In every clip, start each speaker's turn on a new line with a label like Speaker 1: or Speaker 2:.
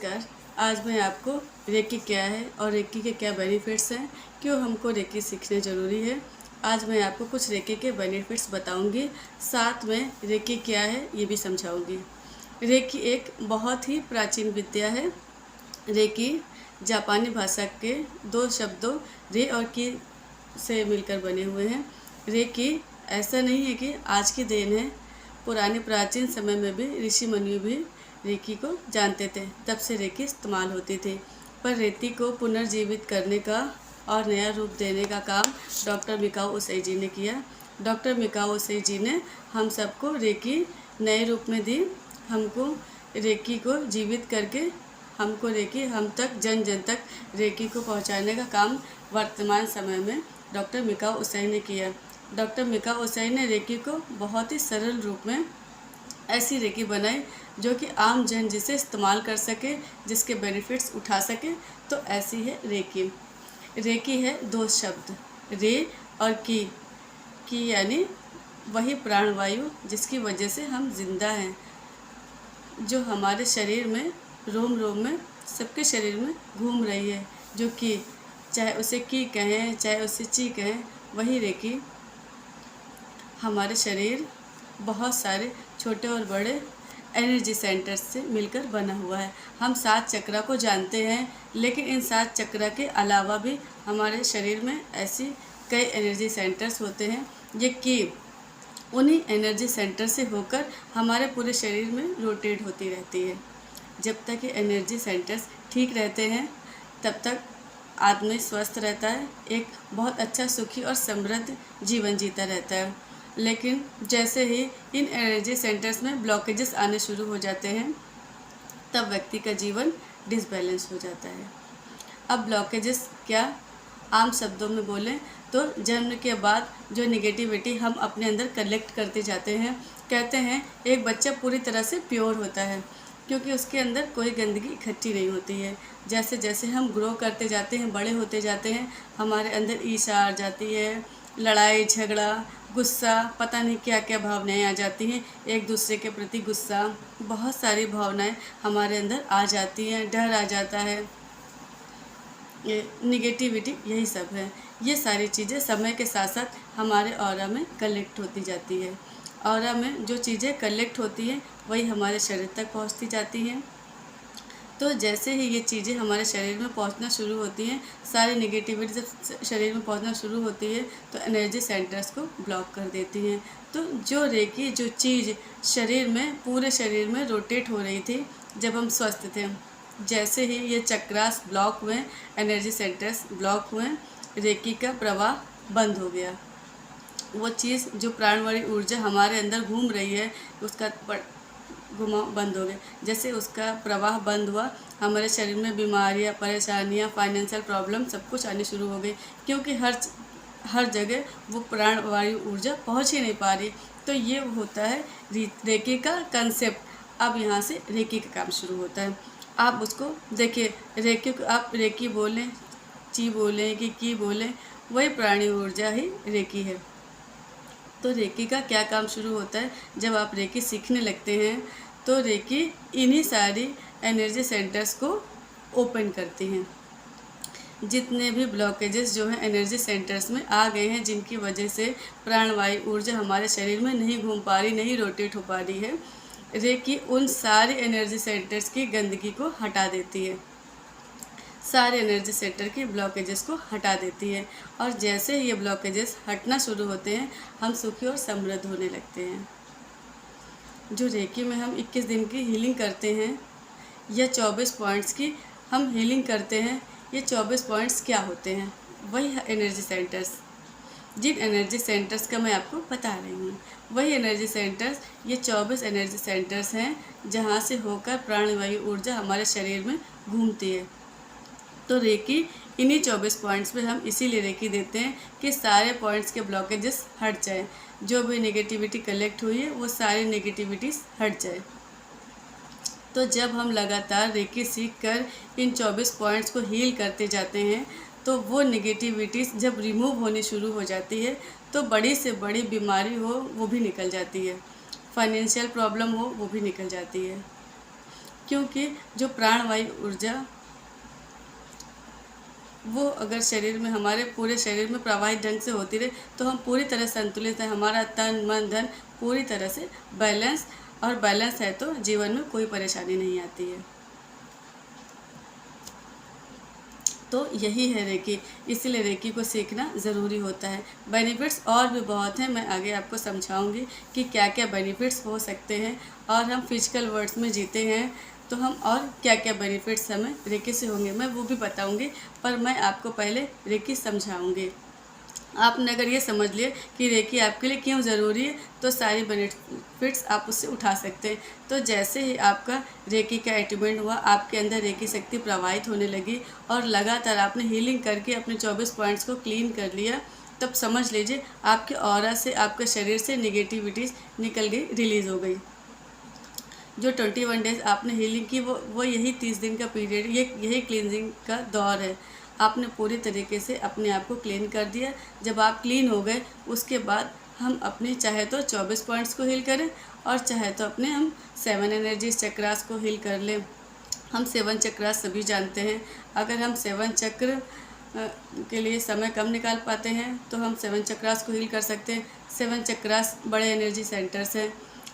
Speaker 1: नमस्कार। आज मैं आपको रेकी क्या है और रेकी के क्या बेनिफिट्स हैं, क्यों हमको रेकी सीखने ज़रूरी है। आज मैं आपको कुछ रेकी के बेनिफिट्स बताऊंगी, साथ में रेकी क्या है ये भी समझाऊंगी। रेकी एक बहुत ही प्राचीन विद्या है। रेकी जापानी भाषा के दो शब्दों रे और की से मिलकर बने हुए हैं। रेकी ऐसा नहीं है कि आज की देन है, पुराने प्राचीन समय में भी ऋषि मुनि भी रेकी को जानते थे, तब से रेकी इस्तेमाल होती थी। पर रेकी को पुनर्जीवित करने का और नया रूप देने का काम डॉक्टर मिकाओ उसेजी ने किया। डॉक्टर मिकाओ उसेजी ने हम सबको रेकी नए रूप में दी। हमको रेकी को जीवित करके हमको रेकी हम तक जन जन तक रेकी को पहुंचाने का काम वर्तमान समय में डॉक्टर मिकाओ उसेजी ने किया। डॉक्टर मिकाओ उसेजी ने रेकी को बहुत ही सरल रूप में ऐसी रेकी बनाई जो कि आम जन जिसे इस्तेमाल कर सके, जिसके बेनिफिट्स उठा सके। तो ऐसी है रेकी। रेकी है दो शब्द रे और की यानी वही प्राणवायु जिसकी वजह से हम जिंदा हैं, जो हमारे शरीर में रोम रोम में सबके शरीर में घूम रही है। जो कि चाहे उसे की कहें चाहे उसे ची कहें, वही रेकी हमारे शरीर बहुत सारे छोटे और बड़े एनर्जी सेंटर्स से मिलकर बना हुआ है। हम 7 चक्रा को जानते हैं, लेकिन इन 7 चक्रा के अलावा भी हमारे शरीर में ऐसी कई एनर्जी सेंटर्स होते हैं, ये कि उन्हीं एनर्जी सेंटर से होकर हमारे पूरे शरीर में रोटेट होती रहती है। जब तक ये एनर्जी सेंटर्स ठीक रहते हैं तब तक आदमी स्वस्थ रहता है, एक बहुत अच्छा सुखी और समृद्ध जीवन जीता रहता है। लेकिन जैसे ही इन एनर्जी सेंटर्स में ब्लॉकेजेस आने शुरू हो जाते हैं, तब व्यक्ति का जीवन डिसबैलेंस हो जाता है। अब ब्लॉकेजेस क्या, आम शब्दों में बोलें तो जन्म के बाद जो निगेटिविटी हम अपने अंदर कलेक्ट करते जाते हैं। कहते हैं एक बच्चा पूरी तरह से प्योर होता है क्योंकि उसके अंदर कोई गंदगी इकट्ठी नहीं होती है। जैसे जैसे हम ग्रो करते जाते हैं, बड़े होते जाते हैं, हमारे अंदर ईर्ष्या आ जाती है, लड़ाई झगड़ा, गुस्सा, पता नहीं क्या क्या भावनाएं आ जाती हैं। एक दूसरे के प्रति गुस्सा, बहुत सारी भावनाएं हमारे अंदर आ जाती हैं, डर आ जाता है, ये निगेटिविटी, यही सब है। ये सारी चीज़ें समय के साथ साथ हमारे ऑरा में कलेक्ट होती जाती है। ऑरा में जो चीज़ें कलेक्ट होती हैं वही हमारे शरीर तक पहुंचती जाती हैं। तो जैसे ही ये चीज़ें हमारे शरीर में पहुंचना शुरू होती हैं, सारी नेगेटिविटी जब शरीर में पहुंचना शुरू होती है तो एनर्जी सेंटर्स को ब्लॉक कर देती हैं। तो जो रेकी जो चीज़ शरीर में पूरे शरीर में रोटेट हो रही थी जब हम स्वस्थ थे, जैसे ही ये चक्रास ब्लॉक हुए, एनर्जी सेंटर्स ब्लॉक हुए, रेकी का प्रवाह बंद हो गया। वो चीज़ जो प्राणवायु ऊर्जा हमारे अंदर घूम रही है उसका घुमाव बंद हो गया। जैसे उसका प्रवाह बंद हुआ, हमारे शरीर में बीमारियां, परेशानियां, फाइनेंशियल प्रॉब्लम सब कुछ आनी शुरू हो गई, क्योंकि हर जगह वो प्राणवायु ऊर्जा पहुंच ही नहीं पा रही। तो ये होता है रेकी का कंसेप्ट। अब यहाँ से रेकी का काम शुरू होता है। आप उसको देखिए, रेकी को आप रेकी बोलें, ची बोलें कि की बोलें, वही प्राणी ऊर्जा ही रेकी है। तो रेकी का क्या काम शुरू होता है, जब आप रेकी सीखने लगते हैं तो रेकी इन्हीं सारी एनर्जी सेंटर्स को ओपन करती हैं। जितने भी ब्लॉकेजेस जो हैं एनर्जी सेंटर्स में आ गए हैं, जिनकी वजह से प्राणवायु ऊर्जा हमारे शरीर में नहीं घूम पा रही, नहीं रोटेट हो पा रही है, रेकी उन सारे एनर्जी सेंटर्स की गंदगी को हटा देती है, सारे एनर्जी सेंटर के ब्लॉकेजेस को हटा देती है। और जैसे ही ये ब्लॉकेजेस हटना शुरू होते हैं, हम सुखी और समृद्ध होने लगते हैं। जो रेकी में हम 21 दिन की हीलिंग करते हैं या 24 पॉइंट्स की हम हीलिंग करते हैं, ये 24 पॉइंट्स क्या होते हैं, वही एनर्जी सेंटर्स, जिन एनर्जी सेंटर्स का मैं आपको बता रही हूँ, वही एनर्जी सेंटर्स, ये 24 एनर्जी सेंटर्स हैं जहाँ से होकर प्राणवायु ऊर्जा हमारे शरीर में घूमती है। तो रेकी इन्हीं 24 पॉइंट्स पे हम इसीलिए रेकी देते हैं कि सारे पॉइंट्स के ब्लॉकेजेस हट जाएं, जो भी नेगेटिविटी कलेक्ट हुई है वो सारी नेगेटिविटीज़ हट जाए। तो जब हम लगातार रेकी सीख कर इन 24 पॉइंट्स को हील करते जाते हैं, तो वो नेगेटिविटीज़ जब रिमूव होनी शुरू हो जाती है तो बड़ी से बड़ी बीमारी हो वो भी निकल जाती है, फाइनेंशियल प्रॉब्लम हो वो भी निकल जाती है। क्योंकि जो प्राणवायु ऊर्जा वो अगर शरीर में, हमारे पूरे शरीर में प्रवाहित ढंग से होती रहे तो हम पूरी तरह संतुलित हैं, हमारा तन मन धन पूरी तरह से बैलेंस, और बैलेंस है तो जीवन में कोई परेशानी नहीं आती है। तो यही है रेकी, इसीलिए रेकी को सीखना ज़रूरी होता है। बेनिफिट्स और भी बहुत हैं, मैं आगे आपको समझाऊंगी कि क्या क्या बेनिफिट्स हो सकते हैं, और हम फिजिकल वर्ल्ड में जीते हैं तो हम और क्या क्या बेनिफिट्स हमें रेकी से होंगे मैं वो भी बताऊंगी। पर मैं आपको पहले रेकी समझाऊंगी। आपने अगर ये समझ लिए कि रेकी आपके लिए क्यों ज़रूरी है तो सारी बेनिफिट्स आप उससे उठा सकते हैं। तो जैसे ही आपका रेकी का अटेनमेंट हुआ, आपके अंदर रेकी शक्ति प्रवाहित होने लगी और लगातार आपने हीलिंग करके अपने 24 पॉइंट्स को क्लीन कर लिया, तब समझ लीजिए आपके ऑरा से, आपके शरीर से नेगेटिविटीज़ निकल गई, रिलीज़ हो गई। जो 21 डेज़ आपने हीलिंग की वो यही 30 दिन का पीरियड, यही क्लींजिंग का दौर है। आपने पूरी तरीके से अपने आप को क्लीन कर दिया। जब आप क्लीन हो गए उसके बाद हम अपने चाहे तो 24 पॉइंट्स को हील करें और चाहे तो अपने हम 7 एनर्जीज चक्रास को हील कर लें। हम 7 चक्रास सभी जानते हैं। अगर हम 7 चक्र के लिए समय कम निकाल पाते हैं तो हम 7 चक्रास को हील कर सकते हैं। 7 चक्रास बड़े एनर्जी सेंटर्स हैं।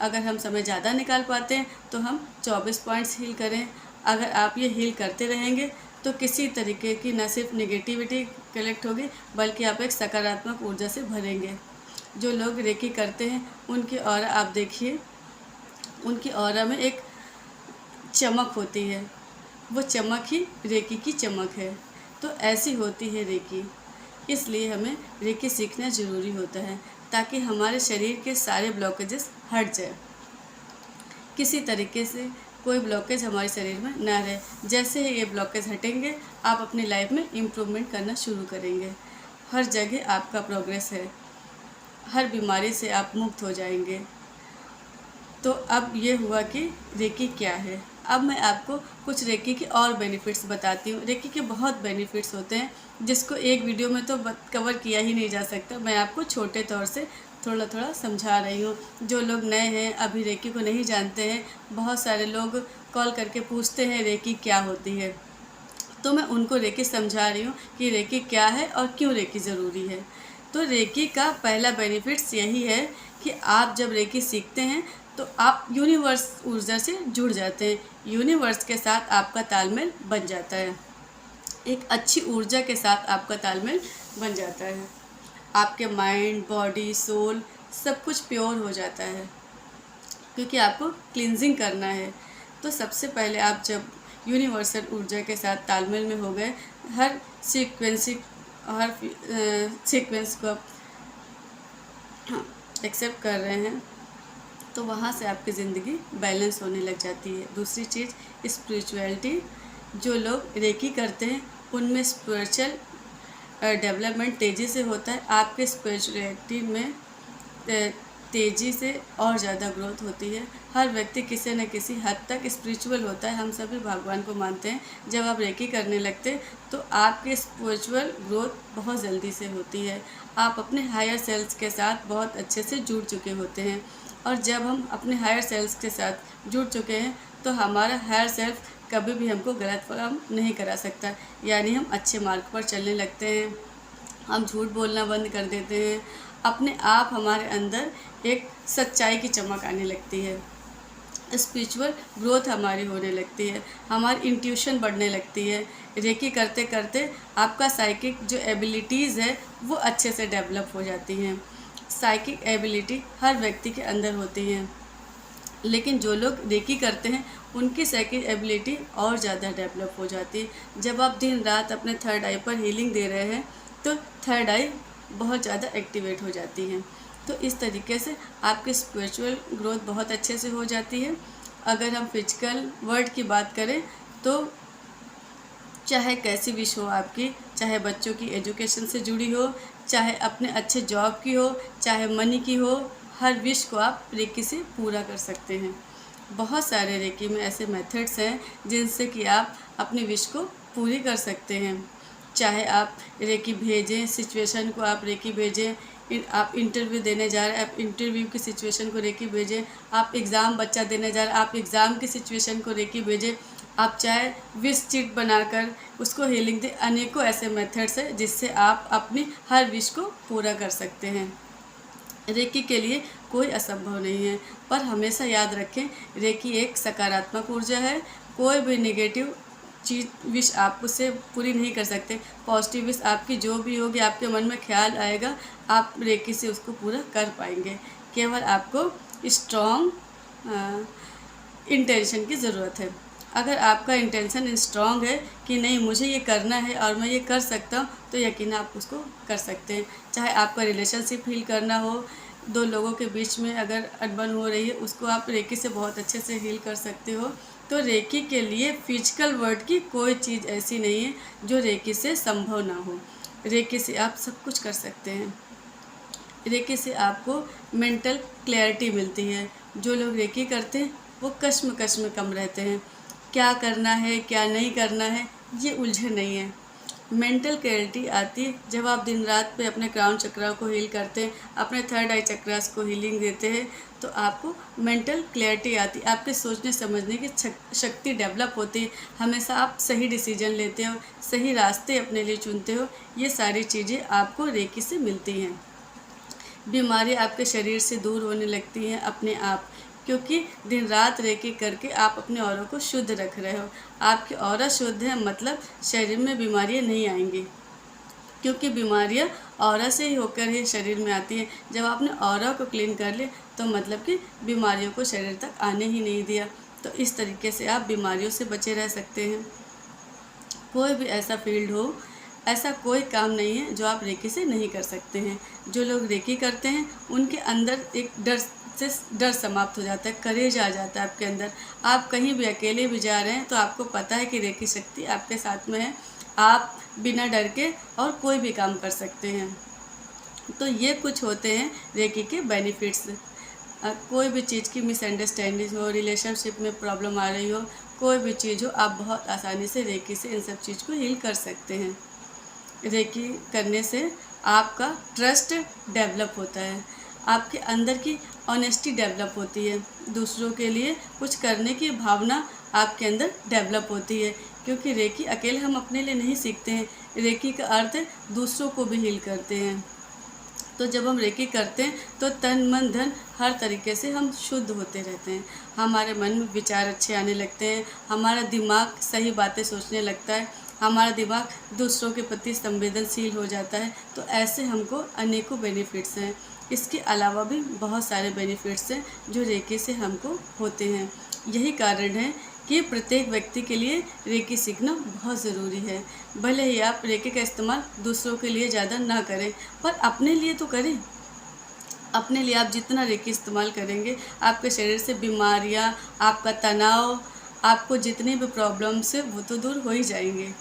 Speaker 1: अगर हम समय ज़्यादा निकाल पाते हैं तो हम 24 पॉइंट्स हील करें। अगर आप ये हील करते रहेंगे तो किसी तरीके की न सिर्फ नेगेटिविटी कलेक्ट होगी बल्कि आप एक सकारात्मक ऊर्जा से भरेंगे। जो लोग रेकी करते हैं उनकी ऑरा आप देखिए, उनकी ऑरा में एक चमक होती है, वो चमक ही रेकी की चमक है। तो ऐसी होती है रेकी। इसलिए हमें रेकी सीखना ज़रूरी होता है ताकि हमारे शरीर के सारे ब्लॉकेजेस हट जाए, किसी तरीके से कोई ब्लॉकेज हमारे शरीर में ना रहे। जैसे ही ये ब्लॉकेज हटेंगे आप अपनी लाइफ में इम्प्रूवमेंट करना शुरू करेंगे। हर जगह आपका प्रोग्रेस है, हर बीमारी से आप मुक्त हो जाएंगे। तो अब ये हुआ कि रेकी क्या है। अब मैं आपको कुछ रेकी के और बेनिफिट्स बताती हूँ। रेकी के बहुत बेनिफिट्स होते हैं जिसको एक वीडियो में तो कवर किया ही नहीं जा सकता। मैं आपको छोटे तौर से थोड़ा थोड़ा समझा रही हूँ। जो लोग नए हैं, अभी रेकी को नहीं जानते हैं, बहुत सारे लोग कॉल करके पूछते हैं रेकी क्या होती है, तो मैं उनको रेकी समझा रही हूँ कि रेकी क्या है और क्यों रेकी ज़रूरी है। तो रेकी का पहला बेनिफिट्स यही है कि आप जब रेकी सीखते हैं तो आप यूनिवर्स ऊर्जा से जुड़ जाते हैं। यूनिवर्स के साथ आपका तालमेल बन जाता है, एक अच्छी ऊर्जा के साथ आपका तालमेल बन जाता है। आपके माइंड, बॉडी, सोल सब कुछ प्योर हो जाता है क्योंकि आपको क्लींजिंग करना है। तो सबसे पहले आप जब यूनिवर्सल ऊर्जा के साथ तालमेल में हो गए, हर सीक्वेंस को आप एक्सेप्ट कर रहे हैं, तो वहाँ से आपकी ज़िंदगी बैलेंस होने लग जाती है। दूसरी चीज़ स्पिरिचुअलिटी। जो लोग रेकी करते हैं उनमें स्पिरिचुअल डेवलपमेंट तेज़ी से होता है। आपके स्पिरिचुअलिटी में तेज़ी से और ज़्यादा ग्रोथ होती है। हर व्यक्ति किसी न किसी हद तक स्पिरिचुअल होता है। हम सभी भगवान को मानते हैं। जब आप रेकी करने लगते हैं तो आपके स्पिरिचुअल ग्रोथ बहुत जल्दी से होती है। आप अपने हायर सेल्स के साथ बहुत अच्छे से जुड़ चुके होते हैं, और जब हम अपने हायर सेल्स के साथ जुड़ चुके हैं तो हमारा हायर सेल्फ कभी भी हमको गलत काम नहीं करा सकता। यानी हम अच्छे मार्ग पर चलने लगते हैं, हम झूठ बोलना बंद कर देते हैं। अपने आप हमारे अंदर एक सच्चाई की चमक आने लगती है, स्पिरिचुअल ग्रोथ हमारी होने लगती है, हमारी इंट्यूशन बढ़ने लगती है। रेकी करते करते आपका साइकिक जो एबिलिटीज़ है वो अच्छे से डेवलप हो जाती हैं। साइकिक एबिलिटी हर व्यक्ति के अंदर होती हैं, लेकिन जो लोग रेकी करते हैं उनकी साइकिक एबिलिटी और ज़्यादा डेवलप हो जाती है। जब आप दिन रात अपने थर्ड आई पर हीलिंग दे रहे हैं तो थर्ड आई बहुत ज़्यादा एक्टिवेट हो जाती हैं। तो इस तरीके से आपकी स्पिरिचुअल ग्रोथ बहुत अच्छे से हो जाती है। अगर हम फिजिकल वर्ल्ड की बात करें तो चाहे कैसी विश हो आपकी, चाहे बच्चों की एजुकेशन से जुड़ी हो, चाहे अपने अच्छे जॉब की हो, चाहे मनी की हो, हर विश को आप रेकी से पूरा कर सकते हैं। बहुत सारे रेकी में ऐसे मेथड्स हैं जिनसे कि आप अपनी विश को पूरी कर सकते हैं। चाहे आप रेकी भेजें, सिचुएशन को आप रेकी भेजें, आप इंटरव्यू देने जा रहे हैं, आप इंटरव्यू की सिचुएशन को रेकी भेजें। आप एग्ज़ाम बच्चा देने जा रहे हैं, आप एग्ज़ाम की सिचुएशन को रेकी भेजें। आप चाहे विश चिट बनाकर उसको हीलिंग दें। अनेकों ऐसे मेथड्स हैं जिससे आप अपनी हर विश को पूरा कर सकते हैं। रेकी के लिए कोई असंभव नहीं है, पर हमेशा याद रखें रेकी एक सकारात्मक ऊर्जा है। कोई भी नेगेटिव चीज़ विश आप उससे पूरी नहीं कर सकते। पॉजिटिव विश आपकी जो भी होगी, आपके मन में ख्याल आएगा, आप रेकी से उसको पूरा कर पाएंगे। केवल आपको स्ट्रॉन्ग इंटेंशन की ज़रूरत है। अगर आपका इंटेंशन स्ट्रॉन्ग है कि नहीं मुझे ये करना है और मैं ये कर सकता हूँ, तो यकीन आप उसको कर सकते हैं। चाहे आपका रिलेशनशिप हील करना हो, दो लोगों के बीच में अगर अनबन हो रही है, उसको आप रेकी से बहुत अच्छे से हील कर सकते हो। तो रेकी के लिए फिजिकल वर्ड की कोई चीज़ ऐसी नहीं है जो रेकी से संभव ना हो। रेकी से आप सब कुछ कर सकते हैं। रेकी से आपको मेंटल क्लैरिटी मिलती है। जो लोग रेकी करते हैं वो कश्मकश में कम रहते हैं। क्या करना है क्या नहीं करना है ये उलझन नहीं है। मेंटल क्लैरिटी आती है जब आप दिन रात पे अपने क्राउन चक्रा को हील करते हैं, अपने थर्ड आई चक्रास को हीलिंग देते हैं, तो आपको मेंटल क्लैरिटी आती है। आपके सोचने समझने की शक्ति डेवलप होती है। हमेशा आप सही डिसीजन लेते हो, सही रास्ते अपने लिए चुनते हो। ये सारी चीज़ें आपको रेकी से मिलती हैं। बीमारी आपके शरीर से दूर होने लगती हैं अपने आप, क्योंकि दिन रात रेकी करके आप अपने औरों को शुद्ध रख रहे हो। आपकी औरा शुद्ध है मतलब शरीर में बीमारियां नहीं आएंगी, क्योंकि बीमारियां औरा से ही होकर ही शरीर में आती हैं। जब आपने औरा को क्लीन कर लिया तो मतलब कि बीमारियों को शरीर तक आने ही नहीं दिया। तो इस तरीके से आप बीमारियों से बचे रह सकते हैं। कोई भी ऐसा फील्ड हो, ऐसा कोई काम नहीं है जो आप रेकी से नहीं कर सकते हैं। जो लोग रेकी करते हैं उनके अंदर एक डर समाप्त हो जाता है, करेज आ जाता है आपके अंदर। आप कहीं भी अकेले भी जा रहे हैं तो आपको पता है कि रेकी शक्ति आपके साथ में है। आप बिना डर के और कोई भी काम कर सकते हैं। तो ये कुछ होते हैं रेकी के बेनिफिट्स। कोई भी चीज़ की मिसअंडरस्टैंडिंग हो, रिलेशनशिप में प्रॉब्लम आ रही हो, कोई भी चीज़ हो, आप बहुत आसानी से रेकी से इन सब चीज़ को हील कर सकते हैं। रेकी करने से आपका ट्रस्ट डेवलप होता है, आपके अंदर की ऑनेस्टी डेवलप होती है, दूसरों के लिए कुछ करने की भावना आपके अंदर डेवलप होती है। क्योंकि रेकी अकेले हम अपने लिए नहीं सीखते हैं, रेकी का अर्थ दूसरों को भी हील करते हैं। तो जब हम रेकी करते हैं तो तन मन धन हर तरीके से हम शुद्ध होते रहते हैं। हमारे मन में विचार अच्छे आने लगते हैं, हमारा दिमाग सही बातें सोचने लगता है, हमारा दिमाग दूसरों के प्रति संवेदनशील हो जाता है। तो ऐसे हमको अनेकों बेनिफिट्स हैं। इसके अलावा भी बहुत सारे बेनिफिट्स हैं जो रेकी से हमको होते हैं। यही कारण है कि प्रत्येक व्यक्ति के लिए रेकी सीखना बहुत ज़रूरी है। भले ही आप रेकी का इस्तेमाल दूसरों के लिए ज़्यादा ना करें, पर अपने लिए तो करें। अपने लिए आप जितना रेकी इस्तेमाल करेंगे, आपके शरीर से बीमारियां, आपका तनाव, आपको जितनी भी प्रॉब्लम्स है वो तो दूर हो ही जाएंगे।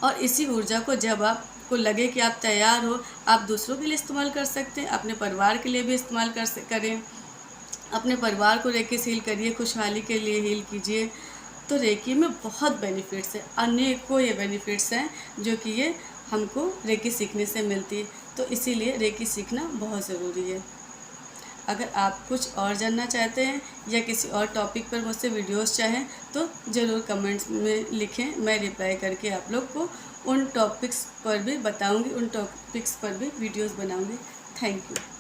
Speaker 1: और इसी ऊर्जा को जब आपको लगे कि आप तैयार हो, आप दूसरों के लिए इस्तेमाल कर सकते हैं, अपने परिवार के लिए भी इस्तेमाल करें। अपने परिवार को रेकी से हील करिए, खुशहाली के लिए हील कीजिए। तो रेकी में बहुत बेनिफिट्स हैं, अनेकों ये बेनिफिट्स हैं जो कि ये हमको रेकी सीखने से मिलती है। तो इसीलिए रेकी सीखना बहुत ज़रूरी है। अगर आप कुछ और जानना चाहते हैं या किसी और टॉपिक पर मुझसे वीडियोस चाहें तो ज़रूर कमेंट्स में लिखें, मैं रिप्लाई करके आप लोग को उन टॉपिक्स पर भी बताऊंगी, उन टॉपिक्स पर भी वीडियोस बनाऊंगी। Thank you.